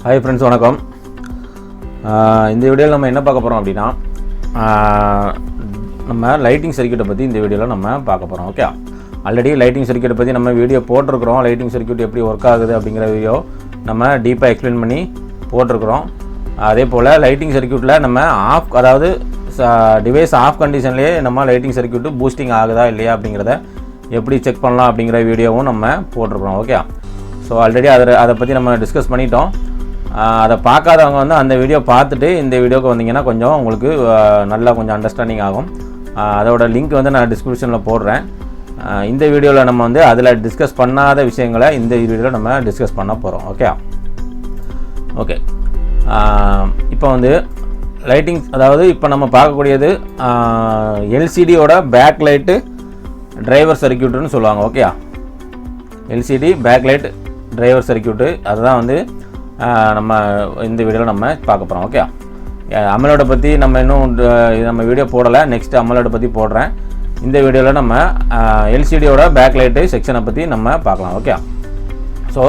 Hi friends, வணக்கம். இந்த வீடியோவில் நம்ம என்ன பார்க்க போகிறோம் அப்படின்னா, நம்ம லைட்டிங் சர்க்யூட்டை பற்றி இந்த வீடியோவில் நம்ம பார்க்க போகிறோம். ஓகே, ஆல்ரெடி லைட்டிங் சர்க்யூட்டை பற்றி நம்ம வீடியோ போட்டிருக்கிறோம். லைட்டிங் சர்க்யூட் எப்படி ஒர்க் ஆகுது அப்படிங்கிற வீடியோ நம்ம டீப்பாக எக்ஸ்பிளைன் பண்ணி போட்டிருக்கிறோம். அதே போல் லைட்டிங் சர்க்யூட்டில் நம்ம அதாவது டிவைஸ் ஆஃப் கண்டிஷன்லேயே நம்ம லைட்டிங் சர்க்யூட்டு பூஸ்டிங் ஆகுதா இல்லையா அப்படிங்கிறத எப்படி செக் பண்ணலாம் அப்படிங்கிற வீடியோவும் நம்ம போட்டிருக்கிறோம். ஓகே, ஸோ ஆல்ரெடி அதை பற்றி நம்ம டிஸ்கஸ் பண்ணிட்டோம். அதை பார்க்காதவங்க வந்து அந்த வீடியோ பார்த்துட்டு இந்த வீடியோக்கு வந்தீங்கன்னா கொஞ்சம் உங்களுக்கு நல்லா கொஞ்சம் அண்டர்ஸ்டாண்டிங் ஆகும். அதோட லிங்க் வந்து நான் டிஸ்கிரிப்ஷனில் போடுறேன். இந்த வீடியோவில் நம்ம வந்து அதில் டிஸ்கஸ் பண்ணாத விஷயங்களை இந்த வீடியோவில் நம்ம டிஸ்கஸ் பண்ண போகிறோம். ஓகே, இப்போ வந்து லைட்டிங், அதாவது இப்போ நம்ம பார்க்கக்கூடியது எல்சிடியோட பேக் லைட்டு டிரைவர் சர்க்யூட்டுன்னு சொல்லுவாங்க. Okay, LCD back light driver circuit அதுதான் வந்து நம்ம இந்த வீடியோவில் நம்ம பார்க்க போகிறோம். ஓகே, அமலோட பற்றி நம்ம இன்னும் நம்ம வீடியோ போடலை. நெக்ஸ்ட்டு அமலோட பற்றி போடுறேன். இந்த வீடியோவில் நம்ம எல்சிடியோட பேக் லைட்டு செக்ஷனை பற்றி நம்ம பார்க்கலாம். ஓகே, ஸோ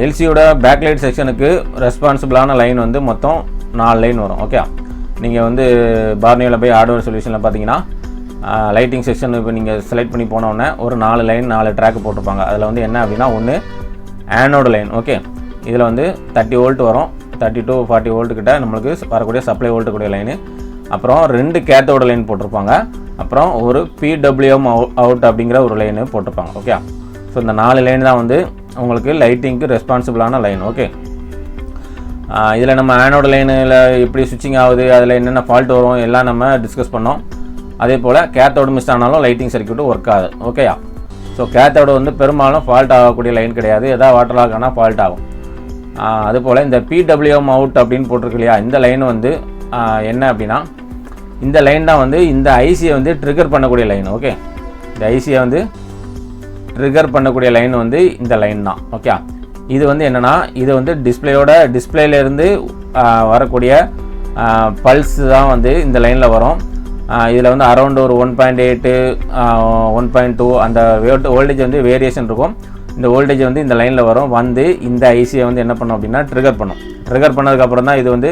எல்சிடியோட பேக் லைட் செக்ஷனுக்கு ரெஸ்பான்சிபிளான லைன் வந்து மொத்தம் 4 லைன் வரும். ஓகே, நீங்கள் வந்து பார்னியோவில் போய் ஹார்ட்வேர் சொல்யூஷனில் பார்த்தீங்கன்னா லைட்டிங் செக்ஷன் இப்போ நீங்கள் செலக்ட் பண்ணி போனோடனே ஒரு 4 லைன் 4 ட்ராக் போட்டிருப்பாங்க. அதில் வந்து என்ன அப்படின்னா, ஒன்று ஆனோடு லைன். ஓகே, இதில் வந்து 30 வோல்ட் வரும். 30 to 40 வோல்ட் கிட்ட நம்மளுக்கு வரக்கூடிய சப்ளை வோல்ட் கூடிய லைனு. அப்புறம் 2 கேத்தோட லைன் போட்டிருப்பாங்க. அப்புறம் ஒரு PWM அவுட் அப்படிங்கிற ஒரு லைனு போட்டிருப்பாங்க. ஓகே, ஸோ இந்த 4 லைன் தான் வந்து உங்களுக்கு லைட்டிங்க்கு ரெஸ்பான்சிபிளான லைன். ஓகே, இதில் நம்ம ஆனோட லைனில் எப்படி சுவிட்சிங் ஆகுது, அதில் என்னென்ன ஃபால்ட் வரும் எல்லாம் நம்ம டிஸ்கஸ் பண்ணோம். அதே போல் கேத்தோடு மிஸ் ஆனாலும் லைட்டிங் சர்க்யூட்டு ஒர்க் ஆகுது. ஓகேயா, ஸோ கேத்தோடு வந்து பெரும்பாலும் ஃபால்ட் ஆகக்கூடிய லைன் கிடையாது. எதாவது வாட்டர் லாக் ஆனால் ஃபால்ட் ஆகும். அதுபோல் இந்த PWM அவுட் அப்படின்னு போட்டிருக்கு இல்லையா, இந்த லைன் வந்து என்ன அப்படின்னா, இந்த லைன் தான் வந்து இந்த ஐசியை வந்து ட்ரிகர் பண்ணக்கூடிய லைன். ஓகே, இந்த ஐசியை வந்து ட்ரிகர் பண்ணக்கூடிய லைன் வந்து இந்த லைன் தான். ஓகே, இது வந்து என்னென்னா, இது வந்து டிஸ்பிளேலேருந்து வரக்கூடிய பல்ஸ் தான் வந்து இந்த லைனில் வரும். இதில் வந்து அரௌண்ட் ஒரு 1.8 1.2 அந்த வோல்டேஜ் வந்து வேரியேஷன் இருக்கும். இந்த வோல்டேஜ் வந்து இந்த லைனில் வரும். வந்து இந்த ஐசியை வந்து என்ன பண்ணும் அப்படின்னா ட்ரிகர் பண்ணும். ட்ரிகர் பண்ணதுக்கப்புறம் தான் இது வந்து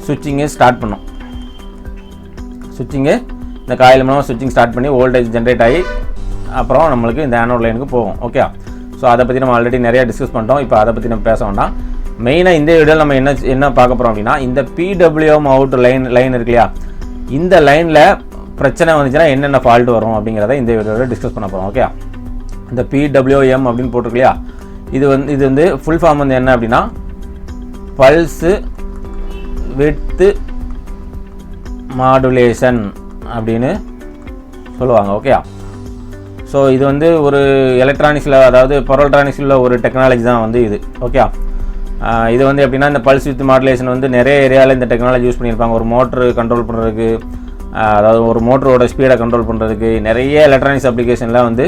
சுவிட்சிங்கு ஸ்டார்ட் பண்ணும். சுவிட்சிங்கு இந்த காயில் மூலமாக சுவிட்சிங் ஸ்டார்ட் பண்ணி வோல்டேஜ் ஜென்ரேட் ஆகி அப்புறம் நம்மளுக்கு இந்த ஆனோட் லைனுக்கு போகும். ஓகே, ஸோ அதை பற்றி நம்ம ஆல்ரெடி நிறையா டிஸ்கஸ் பண்ணிட்டோம். இப்போ அதை பற்றி நம்ம பேச வேண்டாம். மெயினாக இந்த வீடியோவில் நம்ம என்ன பார்க்க போகிறோம் அப்படின்னா, இந்த PWM அவுட் லைன் இருக்கு இல்லையா, இந்த லைனில் பிரச்சனை வந்துச்சுன்னா என்னென்ன ஃபால்ட் வரும் அப்படிங்கிறத இந்த வீடியோவில் டிஸ்கஸ் பண்ண போகிறோம். ஓகே, இந்த PWM அப்படின்னு போட்டிருக்கு இல்லையா, இது வந்து ஃபுல் ஃபார்ம் வந்து என்ன அப்படின்னா, பல்ஸு விட்த் மாடுலேஷன் அப்படின்னு சொல்லுவாங்க. ஓகே, ஸோ இது வந்து ஒரு எலக்ட்ரானிக்ஸில், அதாவது பவர் எலக்ட்ரானிக்ஸில் ஒரு டெக்னாலஜி தான் வந்து இது. ஓகே, இது வந்து எப்படின்னா, இந்த பல்ஸ் வித் மாடுலேஷன் வந்து நிறைய ஏரியாவில் இந்த டெக்னாலஜி யூஸ் பண்ணியிருப்பாங்க. ஒரு மோட்ரு கண்ட்ரோல் பண்ணுறதுக்கு, அதாவது ஒரு மோட்டரோட ஸ்பீடை கண்ட்ரோல் பண்ணுறதுக்கு நிறைய எலக்ட்ரானிக்ஸ் அப்ளிகேஷனில் வந்து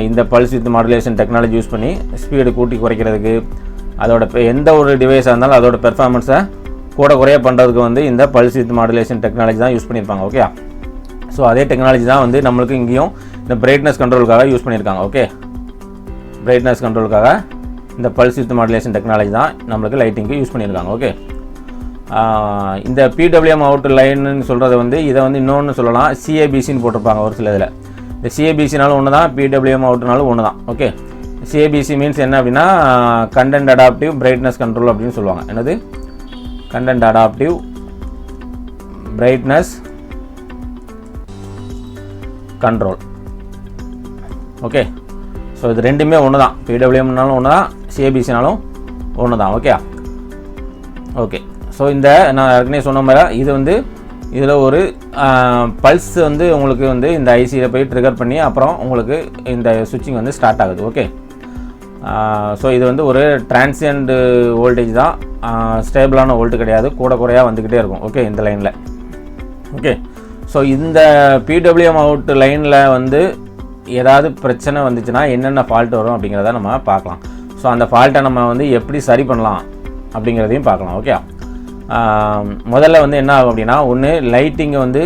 இந்த pulse width modulation technology use பண்ணி ஸ்பீடு கூட்டி குறைக்கிறதுக்கு, அதோட எந்த ஒரு டிவைஸாக இருந்தாலும் அதோட பெர்ஃபார்மன்ஸை கூட குறைய பண்ணுறதுக்கு வந்து இந்த பல்ஸ் வித் மாடுலேஷன் டெக்னாலஜி தான் யூஸ் பண்ணியிருப்பாங்க. ஓகே, ஸோ அதே டெக்னாலஜி தான் வந்து நம்மளுக்கு இங்கேயும் இந்த பிரைட்னஸ் கண்ட்ரோலுக்காக யூஸ் பண்ணியிருக்காங்க. ஓகே, பிரைட்னஸ் கண்ட்ரோலுக்காக இந்த பல்ஸ் வித் மாடுலேஷன் டெக்னாலஜி தான் நம்மளுக்கு லைட்டிங்க்கு யூஸ் பண்ணியிருக்காங்க. ஓகே, இந்த PWM அவுட் லைன்னு சொல்கிறது வந்து இதை வந்து இன்னொன்று சொல்லலாம், CABCன்னு போட்டிருப்பாங்க ஒரு சில இதில். இந்த CABCனாலும் ஒன்று தான், PWM அவுட்னாலும் ஒன்று தான். ஓகே, CABC மீன்ஸ் என்ன அப்படின்னா, கண்டென்ட் அடாப்டிவ் பிரைட்னஸ் கண்ட்ரோல் அப்படின்னு சொல்லுவாங்க. என்னது? Content adaptive brightness control. Okay, so இது ரெண்டுமே ஒன்று தான். PWMனாலும் ஒன்று தான், CABCனாலும் ஒன்று தான். ஓகே, ஸோ இந்த நான் ஏற்கனவே சொன்ன மாதிரி இது வந்து இதில் ஒரு பல்ஸ் வந்து உங்களுக்கு வந்து இந்த ஐசியில் போய் ட்ரிகர் பண்ணி அப்புறம் உங்களுக்கு இந்த சுவிட்சிங் வந்து ஸ்டார்ட் ஆகுது. ஓகே, ஸோ இது வந்து ஒரு டிரான்சியன்ட் வோல்டேஜ் தான், ஸ்டேபிளான வோல்ட்டு கிடையாது, கூட குறையாக வந்துக்கிட்டே இருக்கும். ஓகே, இந்த லைனில். ஓகே, ஸோ இந்த PWM அவுட் லைனில் வந்து ஏதாவது பிரச்சனை வந்துச்சுன்னா என்னென்ன ஃபால்ட் வரும் அப்படிங்கிறத நம்ம பார்க்கலாம். ஸோ அந்த ஃபால்ட்டை நம்ம வந்து எப்படி சரி பண்ணலாம் அப்படிங்கிறதையும் பார்க்கலாம். ஓகே, முதல்ல வந்து என்ன ஆகும் அப்படின்னா, ஒன்று லைட்டிங்கை வந்து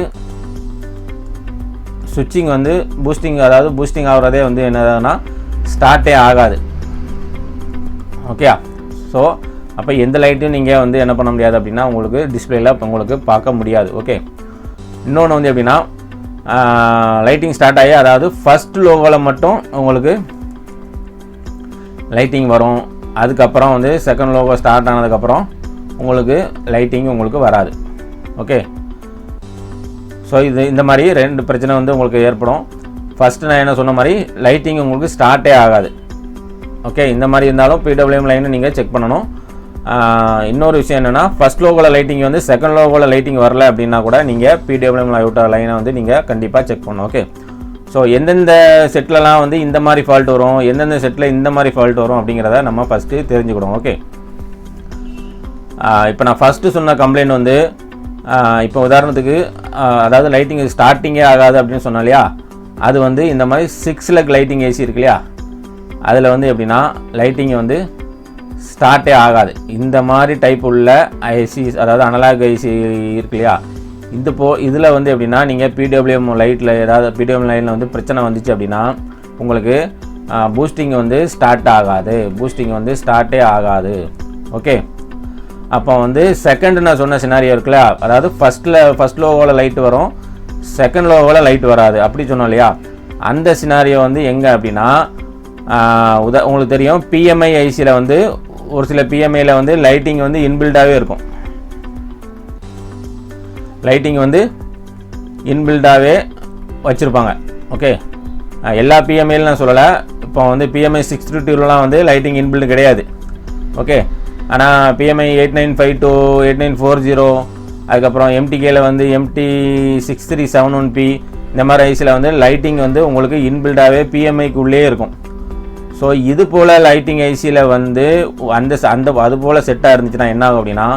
சுவிட்சிங் வந்து பூஸ்டிங் ஆகிறதே வந்து என்னதுன்னா ஸ்டார்ட்டே ஆகாது. ஓகே, ஸோ அப்போ எந்த லைட்டும் நீங்கள் வந்து என்ன பண்ண முடியாது அப்படின்னா உங்களுக்கு டிஸ்பிளேல உங்களுக்கு பார்க்க முடியாது. ஓகே, இன்னொன்று வந்து எப்படின்னா லைட்டிங் ஸ்டார்ட் ஆகி அதாவது ஃபர்ஸ்ட் லோகோவில் மட்டும் உங்களுக்கு லைட்டிங் வரும். அதுக்கப்புறம் வந்து செகண்ட் லோகோ ஸ்டார்ட் ஆனதுக்கப்புறம் உங்களுக்கு லைட்டிங் உங்களுக்கு வராது. ஓகே, ஸோ இந்த மாதிரி 2 பிரச்சனை வந்து உங்களுக்கு ஏற்படும். ஃபஸ்ட்டு நான் என்ன சொன்ன மாதிரி லைட்டிங் உங்களுக்கு ஸ்டார்ட்டே ஆகாது. ஓகே, இந்த மாதிரி இருந்தாலும் பிடபிள்யூஎம் லைனை நீங்கள் செக் பண்ணணும். இன்னொரு விஷயம் என்னென்னா ஃபஸ்ட் லோகோவில் லைட்டிங் வந்து செகண்ட் லோகோவில் லைட்டிங் வரல அப்படின்னா கூட நீங்கள் பிடபிள்யூஎம் லைனை வந்து நீங்கள் கண்டிப்பாக செக் பண்ணணும். ஓகே, ஸோ எந்தெந்த செட்லலாம் வந்து இந்த மாதிரி ஃபால்ட் வரும், எந்தெந்த செட்டில் இந்த மாதிரி ஃபால்ட் வரும் அப்படிங்கிறத நம்ம ஃபஸ்ட்டு தெரிஞ்சுக்கிடுவோம். ஓகே, இப்போ நான் ஃபஸ்ட்டு சொன்ன கம்ப்ளைண்ட் வந்து இப்போ உதாரணத்துக்கு அதாவது லைட்டிங் ஸ்டார்டிங்கே ஆகாது அப்படின்னு சொன்னோம் இல்லையா, அது வந்து இந்த மாதிரி 6 லெக் லைட்டிங் ஏசி இருக்கு இல்லையா, அதில் வந்து எப்படின்னா லைட்டிங் வந்து ஸ்டார்ட்டே ஆகாது. இந்த மாதிரி டைப் உள்ள ஐசி அதாவது அனலாக் ஐசி இருக்கு இல்லையா, இதில் வந்து எப்படின்னா நீங்கள் பிடபிள்யூஎம் லைட்டில் ஏதாவது பிடபிள்யூஎம் லைனில் வந்து பிரச்சனை வந்துச்சு அப்படின்னா உங்களுக்கு பூஸ்டிங் வந்து ஸ்டார்ட் ஆகாது, பூஸ்டிங் வந்து ஸ்டார்ட்டே ஆகாது. ஓகே, அப்போ வந்து செகண்ட் நான் சொன்ன சினாரியோ இருக்குல்ல, அதாவது ஃபஸ்ட் லோகோவில் லைட் வரும், செகண்ட் லோகோவில் லைட் வராது அப்படி சொன்னோம் இல்லையா, அந்த சினாரியோ வந்து எங்கே அப்படின்னா உங்களுக்கு தெரியும் பிஎம்ஐ ஐசியில் வந்து ஒரு சில பிஎம்ஐயில் வந்து லைட்டிங் வந்து இன்பில்டாகவே இருக்கும். லைட்டிங் வந்து இன்பில்டாகவே வச்சுருப்பாங்க. ஓகே, எல்லா பிஎம்ஐலும் நான் சொல்லலை. இப்போ வந்து பிஎம்ஐ 622லாம் வந்து லைட்டிங் இன்பில்டு கிடையாது. ஓகே, ஆனால் பிஎம்ஐ 8952 8940 அதுக்கப்புறம் எம்டிகேல வந்து MT6371P இந்த மாதிரி ஐசியில் வந்து லைட்டிங் வந்து உங்களுக்கு இன்பில்டாகவே பிஎம்ஐக்குள்ளே இருக்கும். ஸோ இது போல் லைட்டிங் ஐசியில் வந்து அது போல் செட்டாக இருந்துச்சுன்னா என்ன ஆகும் அப்படின்னா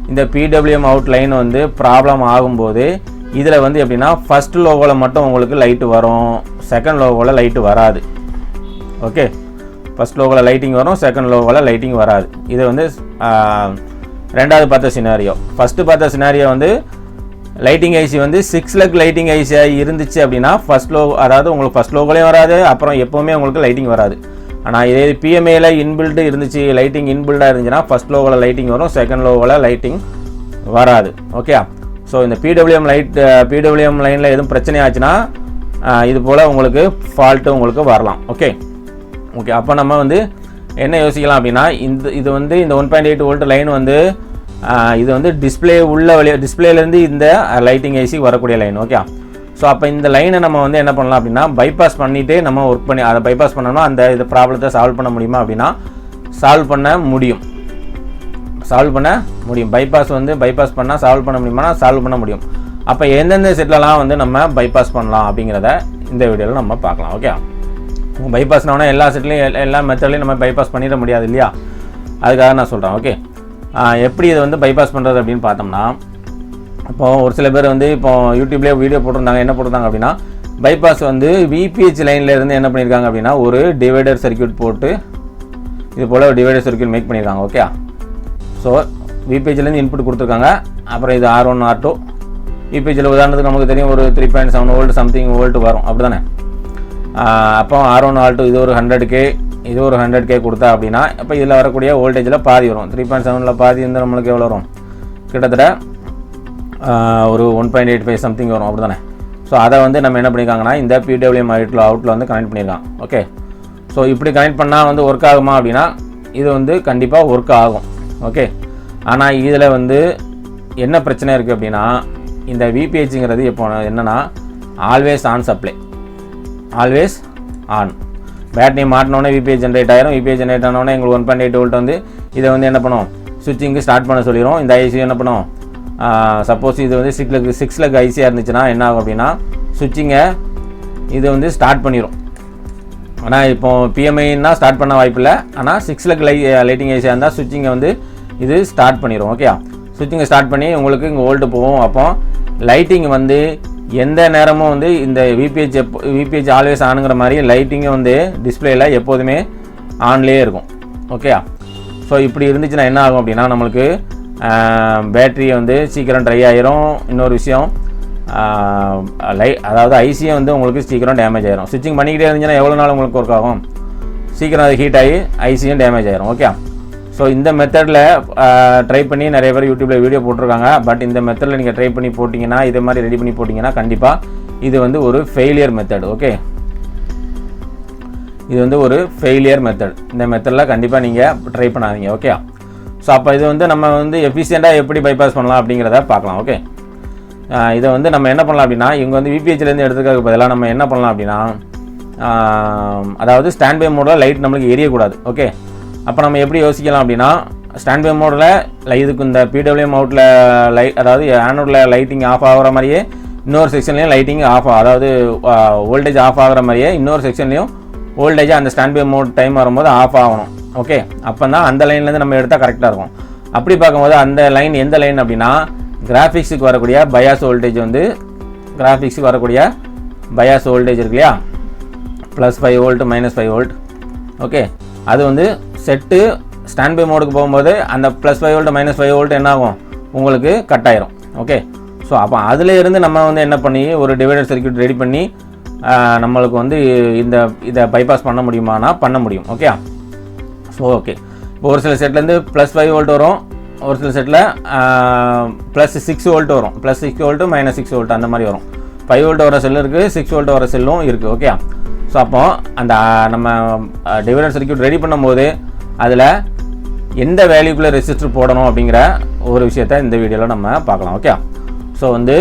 இந்த பிடபிள்யூஎம் அவுட் லைன் வந்து ப்ராப்ளம் ஆகும்போது இதில் வந்து எப்படின்னா ஃபஸ்ட் லோகோவில் மட்டும் உங்களுக்கு லைட்டு வரும், செகண்ட் லோகோவில் லைட்டு வராது. ஓகே, ஃபஸ்ட் லோகோவில் லைட்டிங் வரும், செகண்ட் லோகோவில் லைட்டிங் வராது. இது வந்து ரெண்டாவது பார்த்த சினாரியோ. ஃபஸ்ட்டு பார்த்த சினாரியோ வந்து லைட்டிங் ஐசி வந்து 6 லெக் லைட்டிங் ஐசியாக இருந்துச்சு அப்படின்னா அதாவது உங்களுக்கு ஃபஸ்ட் லோகோலையும் வராது, அப்புறம் எப்போவுமே உங்களுக்கு லைட்டிங் வராது. ஆனால் இதே பிஎம்ஏல இன்பில்டு இருந்துச்சு, லைட்டிங் இன்பில்டாக இருந்துச்சுன்னா ஃபஸ்ட் லோகோவில் லைட்டிங் வரும், செகண்ட் லோகோவில் லைட்டிங் வராது. ஓகே, ஸோ இந்த பிடபிள்யூஎம் லைனில் எதுவும் பிரச்சனை ஆச்சுன்னா இது போல் உங்களுக்கு ஃபால்ட்டு உங்களுக்கு வரலாம். ஓகே, அப்போ நம்ம வந்து என்ன யோசிக்கலாம் அப்படின்னா இது வந்து இந்த 1.8 வோல்ட் லைன் வந்து இது வந்து டிஸ்பிளேலேருந்து இந்த லைட்டிங் ஐசி வரக்கூடிய லைன். ஓகே, ஸோ அப்போ இந்த லைனை நம்ம வந்து என்ன பண்ணலாம் அப்படின்னா பைபாஸ் பண்ணிவிட்டு நம்ம ஒர்க் பண்ணி அதை பைபாஸ் பண்ணணும். இந்த ப்ராப்ளத்தை சால்வ் பண்ண முடியுமா அப்படின்னா சால்வ் பண்ண முடியும். பைபாஸ் பண்ணால் சால்வ் பண்ண முடியுமானா சால்வ் பண்ண முடியும். அப்போ எந்தெந்த செட்லலாம் வந்து நம்ம பைபாஸ் பண்ணலாம் அப்படிங்கிறத இந்த வீடியோவில் நம்ம பார்க்கலாம். ஓகே, பைபாஸ்னா எல்லா செட்லையும் எல்லா மெத்தட்லையும் நம்ம பைபாஸ் பண்ணிட முடியாது இல்லையா, அதுக்காக நான் சொல்கிறேன். ஓகே, எப்படி இதை வந்து பைபாஸ் பண்ணுறது அப்படின்னு பார்த்தோம்னா இப்போது ஒரு சில பேர் வந்து இப்போ யூடியூப்லேயே வீடியோ போட்டிருந்தாங்க. என்ன போட்டிருந்தாங்க அப்படின்னா பைபாஸ் வந்து விபிஹெச் லைனில் இருந்து என்ன பண்ணியிருக்காங்க அப்படின்னா ஒரு டிவைடர் சர்க்யூட் போட்டு இது போல் ஒரு டிவைடர் சர்க்யூட் மேக் பண்ணியிருக்காங்க. ஓகே, ஸோ விபிஹெச்லேருந்து இன்புட் கொடுத்துருக்காங்க. அப்புறம் இது R1 R2 விபிஹெச்சில் உதாரணத்துக்கு நமக்கு தெரியும் ஒரு 3.7 வோல்ட் சம்திங் வோல்ட் வரும் அப்படி தானே. அப்போ R1 R2 இது ஒரு 100K இது ஒரு 100K கொடுத்தா அப்படின்னா அப்போ இதில் வரக்கூடிய வோல்டேஜில் பாதி வரும். 3.7ல் பாதி வந்து நம்மளுக்கு எவ்வளோ வரும், கிட்டத்தட்ட ஒரு 1.85 சம்திங் வரும் அப்படி தானே. ஸோ அதை வந்து நம்ம என்ன பண்ணியிருக்காங்கன்னா இந்த பிடபிள்யூஎம் அவுட்டில் வந்து கனெக்ட் பண்ணியிருக்காங்க. ஓகே, ஸோ இப்படி கனெக்ட் பண்ணால் வந்து ஒர்க் ஆகுமா அப்படின்னா இது வந்து கண்டிப்பாக ஒர்க் ஆகும். ஓகே, ஆனால் இதில் வந்து என்ன பிரச்சனை இருக்குது அப்படின்னா இந்த விபிஹெச்ங்கிறது இப்போ என்னென்னா always on supply, always on. Battery மாட்டினோடனே விபிஹெச் ஜென்ரேட் ஆயிரும். விபிஹெச் ஜென்ரேட் ஆனோடனே எங்களுக்கு 1.8 வோல்ட் வந்து இதை வந்து என்ன பண்ணும் சுவிட்சிங்கு ஸ்டார்ட் பண்ண சொல்லிடும். இந்த ஐசி என்ன பண்ணும், சப்போஸ் இது வந்து 6 லெக் ஐசியாக இருந்துச்சுன்னா என்ன ஆகும் அப்படின்னா சுவிட்சிங்கை இது வந்து ஸ்டார்ட் பண்ணிடும். ஆனால் இப்போ பிஎம்ஐன்னா ஸ்டார்ட் பண்ண வாய்ப்பில்லை. ஆனால் 6 லெக் லைட்டிங் ஐசியாக இருந்தால் சுவிட்சிங்கை வந்து இது ஸ்டார்ட் பண்ணிடும். ஓகே, சுவிட்சிங்கை ஸ்டார்ட் பண்ணி உங்களுக்கு இங்கே வோல்ட்டு போகும். அப்போ லைட்டிங் வந்து எந்த நேரமும் வந்து இந்த விபிஹெச் ஆல்வேஸ் ஆனுங்கிற மாதிரி லைட்டிங்கும் வந்து டிஸ்பிளேயில் எப்போதுமே ஆன்லேயே இருக்கும். ஓகே, ஸோ இப்படி இருந்துச்சுன்னா என்ன ஆகும் அப்படின்னா நம்மளுக்கு பேட்ரி வந்து சீக்கிரம் ட்ரை ஆயிரும். இன்னொரு விஷயம் அதாவது ஐசியும் வந்து உங்களுக்கு சீக்கிரம் டேமேஜ் ஆயிரும். ஸ்விட்சிங் பண்ணிக்கிட்டே இருந்துச்சுன்னா எவ்வளோ நாள் உங்களுக்கு ஒர்க் ஆகும், சீக்கிரம் அது ஹீட் ஆகி ஐசியும் டேமேஜ் ஆயிரும். ஓகே, ஸோ இந்த மெத்தடில் ட்ரை பண்ணி நிறைய பேர் யூடியூப்பில் வீடியோ போட்டிருக்காங்க. பட் இந்த மெத்தடில் நீங்கள் ட்ரை பண்ணி போட்டிங்கன்னா, இதே மாதிரி ரெடி பண்ணி போட்டிங்கன்னா கண்டிப்பாக இது வந்து ஒரு ஃபெயிலியர் மெத்தட். ஓகே, இது வந்து ஒரு ஃபெயிலியர் மெத்தட். இந்த மெத்தடில் கண்டிப்பாக நீங்கள் ட்ரை பண்ணாதீங்க. ஓகே, ஸோ அப்போ இது வந்து நம்ம வந்து எஃபிஷியண்ட்டாக எப்படி பைபாஸ் பண்ணலாம் அப்படிங்கிறத பார்க்கலாம். ஓகே, இதை வந்து நம்ம என்ன பண்ணலாம் அப்படின்னா, இவங்க வந்து விபிஹெச்லேருந்து எடுத்துக்கிறதுக்கு பதிலாக நம்ம என்ன பண்ணலாம் அப்படின்னா, அதாவது ஸ்டாண்ட் பை மோடில் லைட் நம்மளுக்கு எரியக்கூடாது. ஓகே, அப்போ நம்ம எப்படி யோசிக்கலாம் அப்படின்னா, ஸ்டாண்ட் பை மோடில் இதுக்கு இந்த பிடபிள்யூஎம் அவுட்டில் அதாவது ஆனோடில் லைட்டிங் ஆஃப் ஆகிற மாதிரியே இன்னொரு செக்ஷன்லேயும் லைட்டிங் ஆஃப் அதாவது வோல்டேஜ் ஆஃப் ஆகிற மாதிரியே இன்னொரு செக்ஷன்லேயும் வோல்டேஜ் அந்த ஸ்டாண்ட் பை மோட் டைம் வரும்போது ஆஃப் ஆகணும். ஓகே, அப்போ தான் அந்த லைன்லேருந்து நம்ம எடுத்தால் கரெக்டாக இருக்கும். அப்படி பார்க்கும்போது அந்த லைன் எந்த லைன் அப்படின்னா, கிராஃபிக்ஸுக்கு வரக்கூடிய பயாஸ் வோல்டேஜ் வந்து கிராஃபிக்ஸுக்கு வரக்கூடிய பயாஸ் வோல்டேஜ் இருக்கு இல்லையா, +5 வோல்ட் -5 வோல்ட். ஓகே, அது வந்து செட்டு ஸ்டாண்ட் பை மோடுக்கு போகும்போது அந்த +5 வோல்ட் -5 வோல்ட் என்ன ஆகும், உங்களுக்கு கட் ஆயிரும். ஓகே, ஸோ அப்போ அதில் இருந்து நம்ம வந்து என்ன பண்ணி ஒரு டிவைடர் சர்க்யூட் ரெடி பண்ணி நம்மளுக்கு வந்து இதை பைபாஸ் பண்ண முடியுமானா பண்ண முடியும். ஓகே, ஸோ ஓகே, இப்போ ஒரு சில செட்லேருந்து +5 வோல்ட் வரும், ஒரு சில செட்டில் +6 வோல்ட் வரும், +6 வோல்ட்டு -6 வோல்ட் அந்த மாதிரி வரும். 5 வோல்ட் வர செல்லும் இருக்குது, 6 வோல்ட் வர செல்லும் இருக்குது. ஓகே, ஸோ அப்போ அந்த நம்ம டிவைடர் சர்க்யூட் ரெடி பண்ணும்போது அதில் எந்த வேல்யூக்குள்ளே ரெசிஸ்டர் போடணும் அப்படிங்கிற ஒரு விஷயத்தை இந்த வீடியோவில் நம்ம பார்க்கலாம். ஓகே, ஸோ வந்து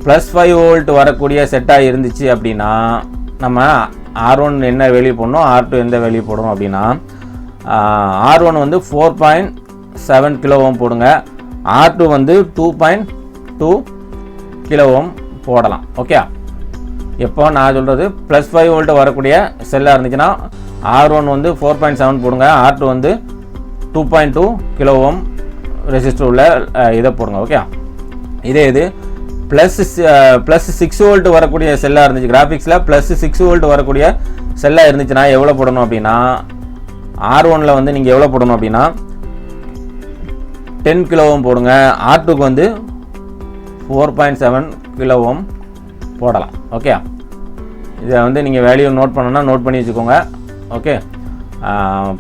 +5 வோல்ட் வரக்கூடிய செட்டாக இருந்துச்சு அப்படின்னா நம்ம R1 என்ன வேல்யூ போடணும், R2 எந்த வேல்யூ போடணும் அப்படின்னா, R1 வந்து 4.7 கிலோ ஓம் போடுங்க, R2 வந்து 2.2 கிலோ ஓம் போடலாம். ஓகே, எப்போ நான் சொல்கிறது +5 வோல்ட் வரக்கூடிய செல்லாக இருந்துச்சுன்னா R1 வந்து 4.7 போடுங்க, R2 வந்து 2.2 கிலோ ஓம் ரெசிஸ்டர் உள்ள இதை போடுங்க. ஓகே, இதே இது +6 வோல்ட் வரக்கூடிய செல்லாக இருந்துச்சு, கிராஃபிக்ஸில் +6 வோல்ட் வரக்கூடிய செல்லாக இருந்துச்சுன்னா எவ்வளோ போடணும் அப்படின்னா, R1ல் வந்து நீங்கள் எவ்வளோ போடணும் அப்படின்னா 10 கிலோ ஓம் போடுங்க, R2க்கு வந்து 4.7 கிலோ ஓம் போடலாம். ஓகே, இதை வந்து நீங்கள் வேல்யூ நோட் பண்ணணும்னா நோட் பண்ணி வச்சுக்கோங்க. ஓகே,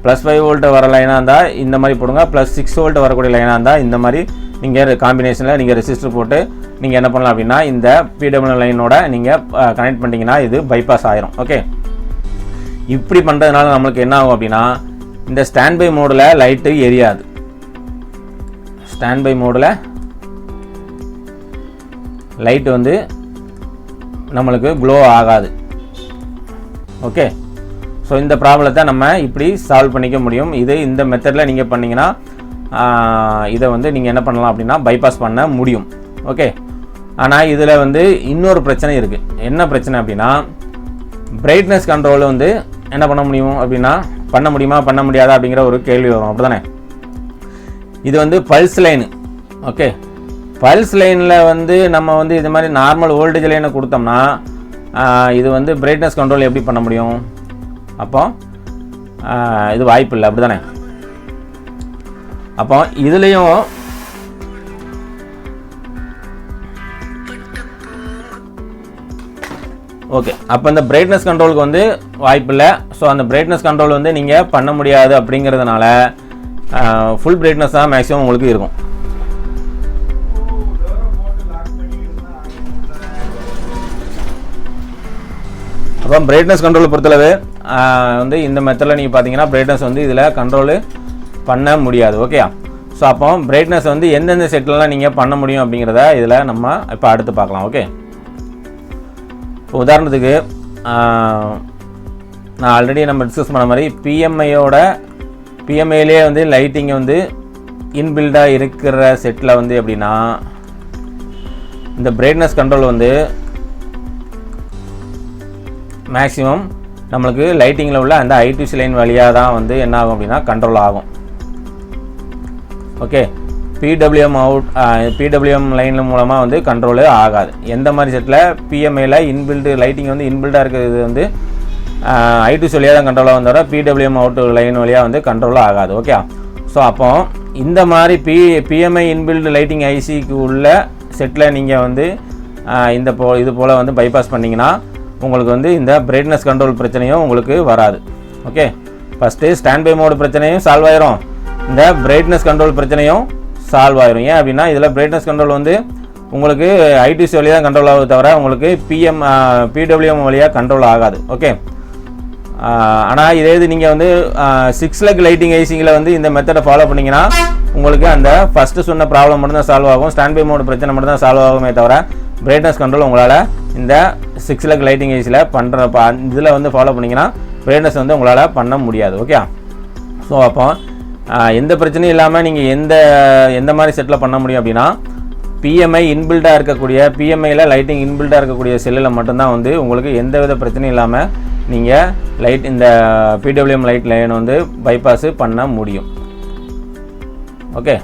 +5 வோல்ட் வர லைனாக இருந்தால் இந்த மாதிரி போடுங்க, +6 வோல்ட் வரக்கூடிய லைனாக இருந்தால் இந்த மாதிரி நீங்கள் காம்பினேஷனில் நீங்கள் ரெசிஸ்டர் போட்டு நீங்கள் என்ன பண்ணலாம் அப்படின்னா இந்த பிடபிள்யூ லைனோட நீங்கள் கனெக்ட் பண்ணிட்டீங்கன்னா இது பைபாஸ் ஆயிரும். ஓகே, இப்படி பண்ணுறதுனால நம்மளுக்கு என்ன ஆகும் அப்படின்னா, இந்த ஸ்டாண்ட் பை மோடில் லைட்டு எரியாது, ஸ்டாண்ட் பை மோடில் லைட்டு வந்து நம்மளுக்கு க்ளோ ஆகாது. ஓகே, ஸோ இந்த ப்ராப்ளத்தை நம்ம இப்படி சால்வ் பண்ணிக்க முடியும். இந்த மெத்தடில் நீங்கள் பண்ணிங்கன்னா இதை வந்து நீங்கள் என்ன பண்ணலாம் அப்படின்னா பைபாஸ் பண்ண முடியும். ஓகே, ஆனால் இதில் வந்து இன்னொரு பிரச்சனை இருக்குது. என்ன பிரச்சனை அப்படின்னா, பிரைட்னஸ் கண்ட்ரோல் வந்து என்ன பண்ண முடியும் அப்படின்னா பண்ண முடியுமா பண்ண முடியாதா அப்படிங்கிற ஒரு கேள்வி வரும். அப்படி தானே, இது வந்து பல்ஸ் லைனு. ஓகே, பல்ஸ் லைனில் வந்து நம்ம வந்து இது மாதிரி நார்மல் வோல்டேஜ் லைனை கொடுத்தோம்னா இது வந்து பிரைட்னஸ் கண்ட்ரோல் எப்படி பண்ண முடியும்? அப்போ இது வாய்ப்பு இல்லை. அப்படி தானே, அப்போ இதுலேயும் ஓகே, அப்போ இந்த பிரைட்னஸ் கண்ட்ரோலுக்கு வந்து வாய்ப்பு இல்லை. ஸோ அந்த பிரைட்னஸ் கண்ட்ரோல் வந்து நீங்கள் பண்ண முடியாது அப்படிங்கிறதுனால ஃபுல் பிரைட்னஸ் தான் மேக்ஸிமம் உங்களுக்கு இருக்கும். அப்போ பிரைட்னஸ் கண்ட்ரோலை பொறுத்தளவு வந்து இந்த மெத்தடில் நீங்கள் பார்த்தீங்கன்னா பிரைட்னஸ் வந்து இதில் கண்ட்ரோலு பண்ண முடியாது. ஓகே, ஸோ அப்போ பிரைட்னஸ் வந்து எந்தெந்த செட்லலாம் நீங்கள் பண்ண முடியும் அப்படிங்கிறத இதில் நம்ம இப்போ அடுத்து பார்க்கலாம். ஓகே, இப்போ உதாரணத்துக்கு நான் ஆல்ரெடி நம்ம டிஸ்கஸ் பண்ண மாதிரி பிஎம்ஐலே வந்து லைட்டிங்கை வந்து இன்பில்டாக இருக்கிற செட்டில் வந்து எப்படின்னா இந்த பிரைட்னஸ் கண்ட்ரோல் வந்து மேக்ஸிமம் நம்மளுக்கு லைட்டிங்கில் உள்ள அந்த I2C லைன் வழியாக தான் வந்து என்ன ஆகும் அப்படின்னா கண்ட்ரோல் ஆகும். ஓகே, பிடபிள்யூஎம் லைன் மூலமாக வந்து கண்ட்ரோலு ஆகாது. எந்த மாதிரி செட்டில் பிஎம்ஐயில் இன்பில்டு லைட்டிங் வந்து இன்பில்டாக இருக்கிறது வந்து I2C வழியாக தான் கண்ட்ரோலாக வந்தோட பிடபிள்யூஎம் அவுட் லைன் வழியாக வந்து கண்ட்ரோலாக ஆகாது. ஓகே, ஸோ அப்போ இந்த மாதிரி பிஎம்ஐ இன்பில்டு லைட்டிங் ஐசிக்கு உள்ள செட்டில் நீங்கள் வந்து இது போல் வந்து பைபாஸ் பண்ணிங்கன்னா உங்களுக்கு வந்து இந்த பிரைட்னஸ் கண்ட்ரோல் பிரச்சனையும் உங்களுக்கு வராது. Okay, first stand by mode பிரச்சனையும் சால்வ் ஆயிரும், இந்த பிரைட்னஸ் கண்ட்ரோல் பிரச்சனையும் சால்வ் ஆயிரும். ஏன் அப்படின்னா இதில் பிரைட்னஸ் கண்ட்ரோல் வந்து உங்களுக்கு ஐடிசி வழியாக தான் கண்ட்ரோல் ஆகுது தவிர உங்களுக்கு பிடபிள்யூஎம் வழியாக கண்ட்ரோல் ஆகாது. ஓகே, ஆனால் இதே இது நீங்கள் வந்து 6 லெக் லைட்டிங் ஐசிங்கில் வந்து இந்த மெத்தடை ஃபாலோ பண்ணிங்கன்னா உங்களுக்கு அந்த ஃபஸ்ட்டு சொன்ன ப்ராப்ளம் மட்டும்தான் சால்வ் ஆகும், ஸ்டாண்ட் பை மோட் பிரச்சனை மட்டும் தான் சால்வ் ஆகுமே தவிர பிரைட்னஸ் கண்ட்ரோல் உங்களால் இந்த 6 லெக் லைட்டிங் ஐசியில் பண்ணுற இதில் வந்து ஃபாலோ பண்ணிங்கன்னா பிரைட்னஸ் வந்து உங்களால் பண்ண முடியாது. ஓகே, ஸோ அப்போ எந்த பிரச்சனையும் இல்லாமல் நீங்கள் எந்த மாதிரி செட்டில் பண்ண முடியும் அப்படின்னா பிஎம்ஐ இன்பில்டாக இருக்கக்கூடிய பிஎம்ஐயில் லைட்டிங் இன்பில்டாக இருக்கக்கூடிய செல்லில் மட்டும்தான் வந்து உங்களுக்கு எந்த வித பிரச்சனையும் இல்லாமல் நீங்கள் இந்த பிடபிள்யூஎம் லைட் லைன் வந்து பைபாஸ் பண்ண முடியும். ஓகே,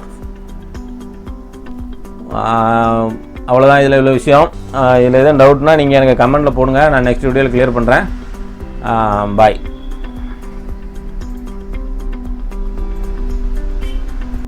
அவ்வளோதான் இதில் உள்ள விஷயம். இதில் எதுவும் டவுட்னா நீங்கள் எனக்கு கமெண்ட்டில் போடுங்க, நான் நெக்ஸ்ட் வீடியோவில் கிளியர் பண்ணுறேன். பாய்.